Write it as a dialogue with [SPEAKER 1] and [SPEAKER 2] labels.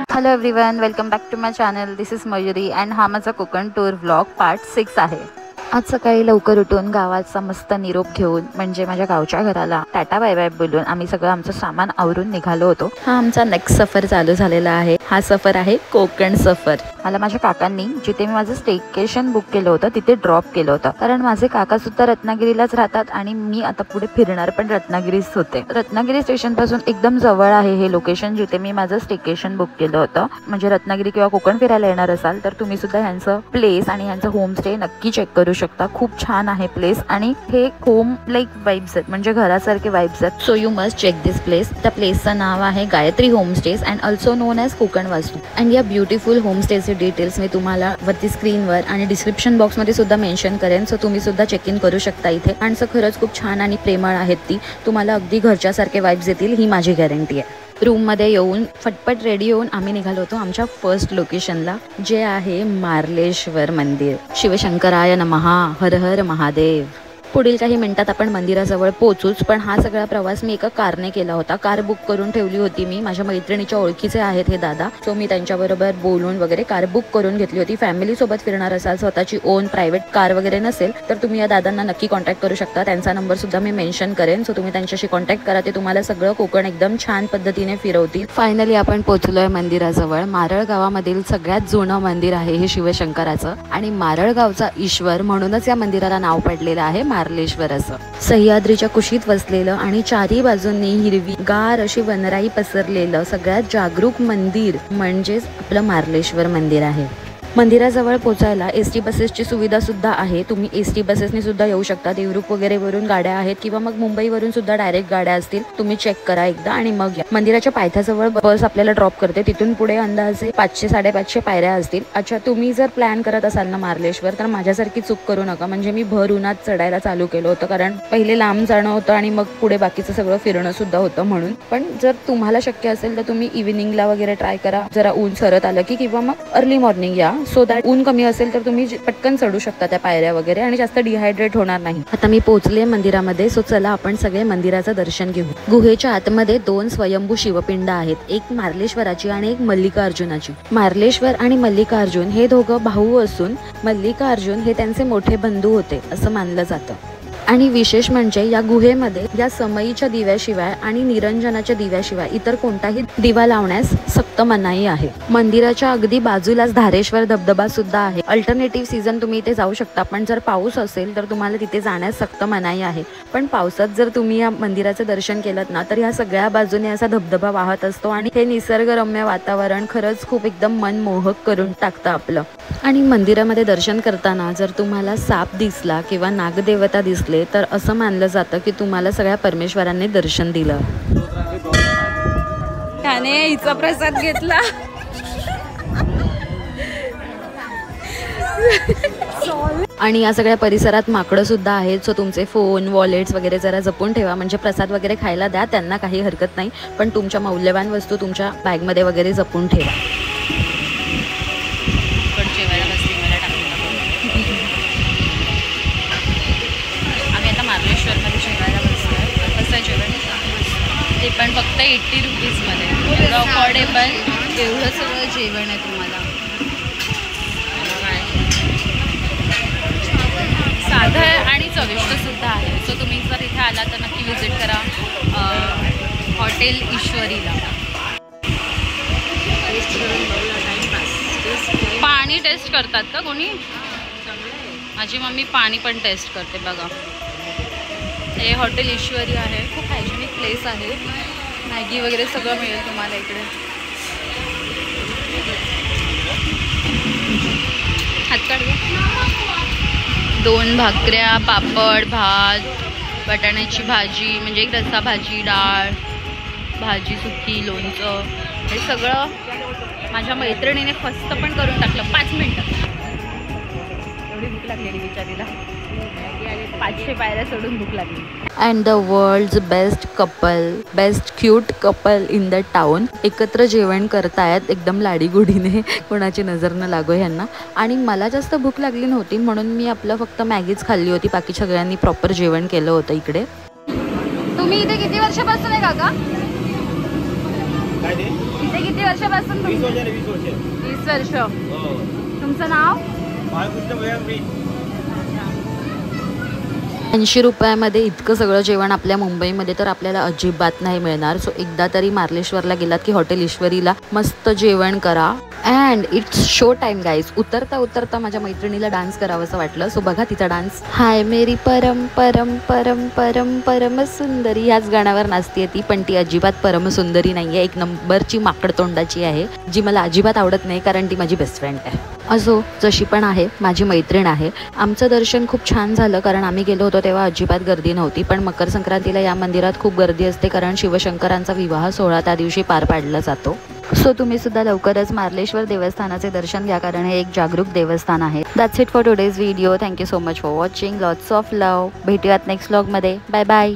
[SPEAKER 1] Hello everyone, welcome back to my channel. This is Mayuri and हा माझा Konkan tour vlog part 6 आहे. आज सकाळी लवकर उठून गावाचा मस्त निरोप घेऊन म्हणजे माझ्या गावच्या घराला टाटा बाय बाय बोलून आम्ही सगळं आमचं सामान आवरून निघालो होतो. हा आमचा नेक्स्ट सफर चालू झालेला आहे. हा सफर आहे कोकण सफर. मला माझ्या काकांनी जिथे मी माझं स्टेकेशन बुक केलं होतं तिथे ड्रॉप केलं होतं, कारण माझे काका सुद्धा रत्नागिरीलाच राहतात आणि मी आता पुढे फिरणार पण रत्नागिरीच होते. रत्नागिरी स्टेशन पासून एकदम जवळ आहे हे लोकेशन जिथे मी माझं स्टेकेशन बुक केलं होतं. म्हणजे रत्नागिरी किंवा कोकण फिरायला येणार असाल तर तुम्ही सुद्धा ह्यांचं प्लेस आणि ह्यांचं होमस्टे नक्की चेक करू शकता. खूप छान आहे प्लेस आणि हे होम लाईक वाइब्स आहेत, म्हणजे घरासारखे वाइब्स आहेत. So you must check this place. त्या प्लेसचं नाव आहे Gayatri homestays and also known as Konkan Vastu. And या ब्युटिफुल होमस्टेचे डिटेल्स मी तुम्हाला वरती स्क्रीनवर आणि डिस्क्रिप्शन बॉक्समध्ये सुद्धा मेन्शन करेन. सो तुम्ही सुद्धा चेक इन करू शकता इथे. माणसं खरंच खूप छान आणि प्रेमळ आहेत. ती तुम्हाला अगदी घरच्यासारखे वाइब्स येतील, ही माझी गॅरंटी आहे. रूममध्ये येऊन फटफट रेडी होऊन आम्ही निघालो होतो आमच्या फर्स्ट लोकेशनला, जे आहे मार्लेश्वर मंदिर. शिवशंकराय नमः. हर हर महादेव. पुढील काही मिनिटात आपण मंदिराजवळ पोहोचूच. पण हा सगळा प्रवास मी एका कारने केला होता. कार बुक करून ठेवली होती मी. माझ्या मैत्रिणीच्या ओळखीचे आहेत हे दादा. सो मी त्यांच्याबरोबर बोलून वगैरे कार बुक करून घेतली होती. फॅमिली सोबत फिरणार असाल, स्वतःची ओन प्रायव्हेट कार वगैरे नसेल तर तुम्ही या दादांना नक्की कॉन्टॅक्ट करू शकता. त्यांचा नंबर सुद्धा मी मेन्शन करेन. सो तुम्ही त्यांच्याशी कॉन्टॅक्ट करा. ते तुम्हाला सगळं कोकण एकदम छान पद्धतीने फिरवतील. फायनली आपण पोहोचलोय मंदिराजवळ. मारळ गावामधील सगळ्यात जुनं मंदिर आहे हे शिवशंकराचं आणि मारळ गावचा ईश्वर म्हणूनच या मंदिराला नाव पडलेलं आहे मार्लेश्वर असं. सह्याद्रीच्या कुशीत वसलेलं आणि चारी बाजूंनी हिरवी गार अशी वनराई पसरलेलं सगळ्यात जागरूक मंदिर म्हणजेच आपलं मार्लेश्वर मंदिर आहे. मंदिराजवळ पोचायला एसटी बसेसची सुविधा सुद्धा आहे. तुम्ही एसटी बसेसने सुद्धा येऊ शकता. देवरूख वगैरे वरून गाड्या आहेत किंवा मग मुंबईवरून सुद्धा डायरेक्ट गाड्या असतील. तुम्ही चेक करा एकदा आणि मग या. मंदिराच्या पायथ्याजवळ बस आपल्याला ड्रॉप करते. तिथून पुढे अंदाजे 500-550 पायऱ्या असतील. अच्छा, तुम्ही जर प्लॅन करत असाल ना मार्लेश्वर तर माझ्यासारखी चूक करू नका. म्हणजे मी भर उन्हात चढायला चालू केलं होतं, कारण पहिले लांब जाणं होतं आणि मग पुढे बाकीचं सगळं फिरणं सुद्धा होतं म्हणून. पण जर तुम्हाला शक्य असेल तर तुम्ही इव्हिनिंगला वगैरे ट्राय करा, जरा ऊन सरत आलं की, किंवा मग अर्ली मॉर्निंग या. सो दॅट ऊन कमी असेल तर तुम्ही पटकन चढू शकता त्या पायऱ्या वगैरे आणि जास्त डिहायड्रेट होणार नाही. आता मी पोहोचले मंदिरामध्ये. सो चला आपण सगळे मंदिराचं दर्शन घेऊ. गुहेच्या आतमध्ये 2 स्वयंभू शिवपिंड आहेत, एक मार्लेश्वराची आणि एक मल्लिकार्जुनाची. मार्लेश्वर आणि मल्लिकार्जुन हे दोघं भाऊ असून मल्लिकार्जुन हे त्यांचे मोठे बंधू होते असं मानलं जातं. आणि विशेष म्हणजे या गुहेमध्ये या समईच्या दिव्याशिवाय आणि निरंजनाच्या दिव्याशिवाय इतर कोणताही दिवा लावण्यास सक्त मनाई आहे. मंदिराच्या अगदी बाजूलाच धारेश्वर धबधबा सुद्धा आहे. अल्टरनेटिव्ह सीझन तुम्ही इथे जाऊ शकता, पण जर पाऊस असेल तर तुम्हाला तिथे जाण्यास सक्त मनाई आहे. पण पावसात जर तुम्ही या मंदिराचं दर्शन केलं ना तर ह्या सगळ्या बाजूने असा धबधबा वाहत असतो आणि हे निसर्गरम्य वातावरण खरंच खूप एकदम मनमोहक करून टाकतं आपलं. आणि मंदिरामध्ये दर्शन करताना जर तुम्हाला साप दिसला किंवा नागदेवता दिसली तर असं मानलं जातं की तुम्हाला सगळ्या परमेश्वरांनी दर्शन दिलं.
[SPEAKER 2] त्याने हिचा प्रसाद घेतला.
[SPEAKER 1] आणि या सगळ्या परिसरात माकडं सुद्धा आहेत. सो तुमचे फोन, वॉलेट्स वगैरे जरा जपून ठेवा. म्हणजे प्रसाद वगैरे खायला द्या त्यांना, काही हरकत नाही, पण तुमच्या मौल्यवान वस्तू तुमच्या बॅगमध्ये वगैरे जपून ठेवा.
[SPEAKER 2] मार्लेश्वरमध्ये जेवायला बसलं. कसं जेवण ते पण फक्त 80 रुपीजमध्ये. एवढं अफोर्डेबल, एवढं सगळं जेवण आहे तुम्हाला. साधं आहे आणि चविष्ट सुद्धा आहे. सो तुम्ही जर इथे आला तर नक्की विजिट करा हॉटेल ईश्वरीला. पाणी टेस्ट करतात का कोणी? माझी मम्मी पाणी पण टेस्ट करते बघा. हे हॉटेल ईश्वरी आहे. खूप हायजेनिक प्लेस आहे. मॅगी वगैरे सगळं मिळेल तुम्हाला इकडे. हातकाड 2 भाकऱ्या, पापड, भात, बटाण्याची भाजी म्हणजे एक रस्सा भाजी, डाळ, भाजी सुकी, लोणचं, हे सगळं माझ्या मैत्रिणीने फस्त पण करून टाकलं 5 मिनिटात. एवढी भूक लागलेली बिचारीला. 500 पायऱ्या सोडून भूक लागली.
[SPEAKER 1] And the world's best couple, best cute couple in the town एकत्र जेवण करतायत एकदम लाडीगुडीने, कोणाची नजर न लागो ह्यांना. आणि मला जास्त भूक लागली नव्हती म्हणून मी आपलं फक्त मॅगीच खाल्ली होती. बाकी सगळ्यांनी प्रॉपर जेवण केलं होतं इकडे. तुम्ही इथे किती वर्षापासून आहे काका?
[SPEAKER 3] काय ते?
[SPEAKER 1] इथे किती वर्षापासून?
[SPEAKER 3] 20 वर्ष.
[SPEAKER 1] 20 वर्ष.
[SPEAKER 3] हो.
[SPEAKER 1] तुमचं नाव?
[SPEAKER 3] बाळकृष्ण भैया.
[SPEAKER 1] 80 रुपयामध्ये इतकं सगळं जेवण आपल्या मुंबईमध्ये तर आपल्याला अजिबात नाही मिळणार. सो एकदा तरी मार्लेश्वरला गेलात की हॉटेल ईश्वरीला मस्त जेवण करा. And it's show time guys. उतरता उतरता माझ्या मैत्रिणीला डान्स करावं असं वाटलं. सो बघा तिचा डान्स. हाय मेरी परम परम परम परम परम सुंदरी ह्याच गाण्यावर नाचते ती. पण ती अजिबात परम सुंदरी नाही आहे. एक नंबरची माकड तोंडाची आहे जी मला अजिबात आवडत नाही कारण ती माझी बेस्ट फ्रेंड आहे. असो जशी पण आहे माझी मैत्रीण आहे. आमचं दर्शन खूप छान झालं कारण आम्ही गेलो होतो तेव्हा अजिबात गर्दी नव्हती. पण मकर संक्रांतीला या मंदिरात खूप गर्दी असते कारण शिवशंकरांचा विवाह सोहळा त्या दिवशी पार पाडला जातो. सो तुम्ही सुद्धा लवकरच मार्लेश्वर देवस्थानाचे दर्शन घ्या कारण हे एक जागरूक देवस्थान आहे. That's it for today's video. Thank you so much for watching. Lots of love. भेटूयात नेक्स्ट व्लॉगमध्ये. Bye bye.